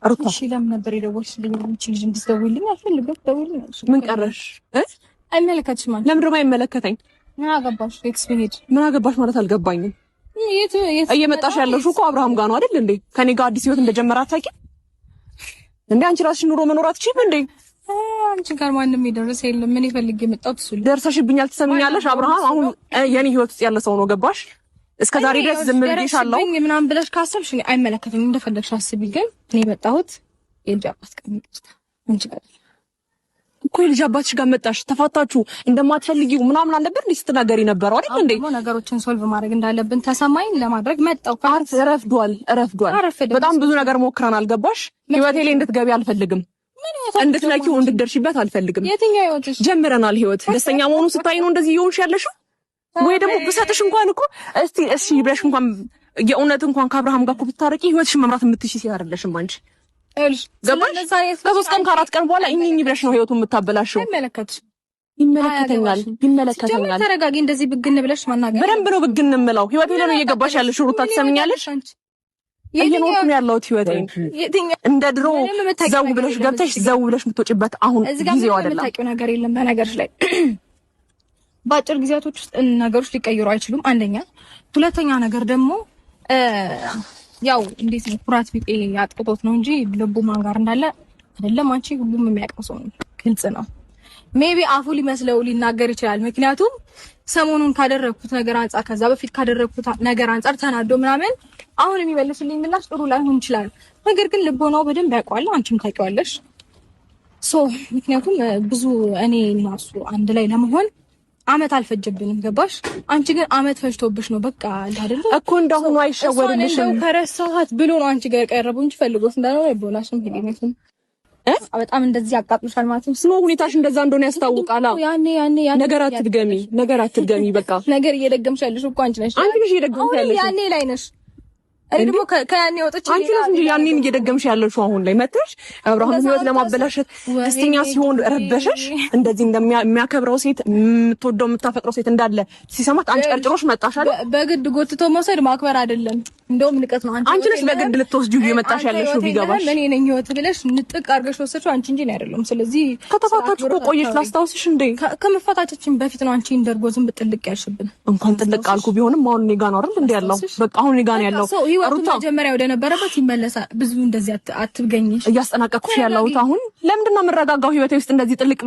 ሩታ እሺ ለምን ነበር የደወልሽልኝ? አንቺ ልጅ እንድትደውልልኝ አልፈልግም። ደውልልኝ። ምን ቀረሽ? አይመለከትሽም ማለት ለምን ደግሞ አይመለከተኝ? ምን አገባሽ? ኤክስ ቢሄድ ምን አገባሽ ማለት አልገባኝም። እየመጣሽ ያለሽው እኮ አብርሃም ጋር ነው አይደል እንዴ? ከኔ ጋር አዲስ ህይወት እንደጀመረ አታውቂም እንዴ? አንቺ ራስሽ ኑሮ መኖር አትችይም እንዴ? አንቺ ጋር ማንም የደረሰ የለም። ምን ይፈልግ የመጣው እሱ ደርሰሽብኛል። ትሰሚኛለሽ? አብርሃም አሁን የኔ ህይወት ውስጥ ያለ ሰው ነው። ገባሽ? እስከዛሬ ድረስ ዝም ብዬሻለሁ ምናምን ብለሽ ካሰብሽ አይመለከተኝም። እንደፈለግሽ አስቢ። ግን እኔ የመጣሁት የልጅ አባት ጋር ነው። አንቺ ጋር እኮ የልጅ አባትሽ ጋር መጣሽ፣ ተፋታችሁ፣ እንደማትፈልጊው ምናምን አልነበር እንዴ ስትናገሪ ነበር አይደል እንዴ? ነገሮችን ሶልቭ ማድረግ እንዳለብን ተሰማኝ። ለማድረግ መጣሁ። ረፍዷል። በጣም ብዙ ነገር ሞክረናል። ገባሽ? ህይወቴ ላይ እንድትገቢ አልፈልግም። እንድትነኪው እንድትደርሺበት አልፈልግም። የትኛው ህይወትሽ? ጀምረናል ህይወት። ደስተኛ መሆኑን ስታይ ነው እንደዚህ እየሆንሽ ያለሽው? ወይ ደግሞ ብሰጥሽ እንኳን እኮ እሺ ብለሽ እንኳን የእውነት እንኳን ከአብርሃም ጋር እኮ ብታረቂ ህይወትሽን መምራት የምትችይ ሲል አይደለሽም አንቺ። ገባሽ? ከሶስት ቀን ከአራት ቀን በኋላ እኚህ ብለሽ ነው ህይወቱን የምታበላሽው። ይመለከተኛል። ተረጋጊ። እንደዚህ ብግን ብለሽ ማናገር በደንብ ነው ብግን የምለው። ህይወቴ ላይ ነው እየገባሽ ያለሽው። ሩታ ትሰምኛለሽ? እየኖርኩ ነው ያለሁት ህይወቴን። እንደ ድሮ ዘው ብለሽ ገብተሽ ዘው ብለሽ የምትወጪበት አሁን ጊዜው አይደለም። የምታውቂው ነገር የለም በነገርሽ ላይ። በአጭር ጊዜያቶች ውስጥ ነገሮች ሊቀየሩ አይችሉም። አንደኛ። ሁለተኛ ነገር ደግሞ ያው እንዴት ነው ኩራት ቢጤ ያጥቅቶት ነው እንጂ ልቡ ማን ጋር እንዳለ አይደለም። አንቺ ሁሉም የሚያውቀው ሰው ነው፣ ግልጽ ነው። ሜቢ አፉ ሊመስለው ሊናገር ይችላል። ምክንያቱም ሰሞኑን ካደረኩት ነገር አንፃር፣ ከዛ በፊት ካደረኩት ነገር አንፃር ተናዶ ምናምን አሁን የሚመልስልኝ ምላሽ ጥሩ ላይሆን ይችላል። ነገር ግን ልቦናው በደንብ ያውቀዋል፣ አንቺም ታውቂዋለሽ። ምክንያቱም ብዙ እኔ እና እሱ አንድ ላይ ለመሆን አመት አልፈጀብንም። ገባሽ? አንቺ ግን አመት ፈጅቶብሽ ነው። በቃ አይደል እኮ እንደሆነ አይሸወድልሽም። ከረሳኋት ብሎ ነው አንቺ ጋር ቀረበው እንጂ ፈልጎት እንዳልሆነ አይቦላሽም። ሄደኝም በጣም እንደዚህ አቃጥሎሻል ማለት ነው። ስለ ሁኔታሽ እንደዛ እንደሆነ ያስታውቃል። ያኔ ነገር አትድገሚ። በቃ ነገር እየደገምሽ ያለሽ እኮ አንቺ ነሽ። አንቺ ነሽ እየደገምሽ ያለሽ። ያኔ ላይ ነሽ። እኔ ደግሞ ከያኔ ወጥቼ አንቺ ነሽ እንጂ ያኔን እየደገምሽ ያለሽው አሁን ላይ መተሽ አብርሃም ህይወት ለማበላሸት ደስተኛ ሲሆን ረበሸሽ። እንደዚህ እንደሚያከብረው ሴት የምትወደው የምታፈቅረው ሴት እንዳለ ሲሰማት አንቺ ቀርጭሮሽ መጣሽ አይደል? በግድ ጎትቶ መውሰድ ማክበር አይደለም፣ እንደውም ንቀት ነው። አንቺ ነሽ በግድ ልትወስጂው እየመጣሽ ያለሽው። ቢገባሽ እኔ ነኝ ህይወት ብለሽ ንጥቅ አድርገሽ ወሰድሽው አንቺ እንጂ ነው አይደለም። ስለዚህ ከተፋታችሁ እኮ ቆየሽ። ላስታውስሽ እንዴ ከመፋታታችን በፊት ነው አንቺ እንደርጎ ዝም ብጥልቅ ያልሽብን። እንኳን ጥልቅ አልኩ ቢሆንም አሁን እኔ ጋር ነው አይደል እንዴ ያለው። በቃ አሁን እኔ ጋር ነው ያለው። ሩታ መጀመሪያ ወደ ነበረበት ይመለሳል። ብዙ እንደዚህ አትብገኝሽ። እያስጠናቀቅኩሽ ያለሁት አሁን ለምንድን ነው የምረጋጋው? ህይወቴ ውስጥ እንደዚህ ጥልቅ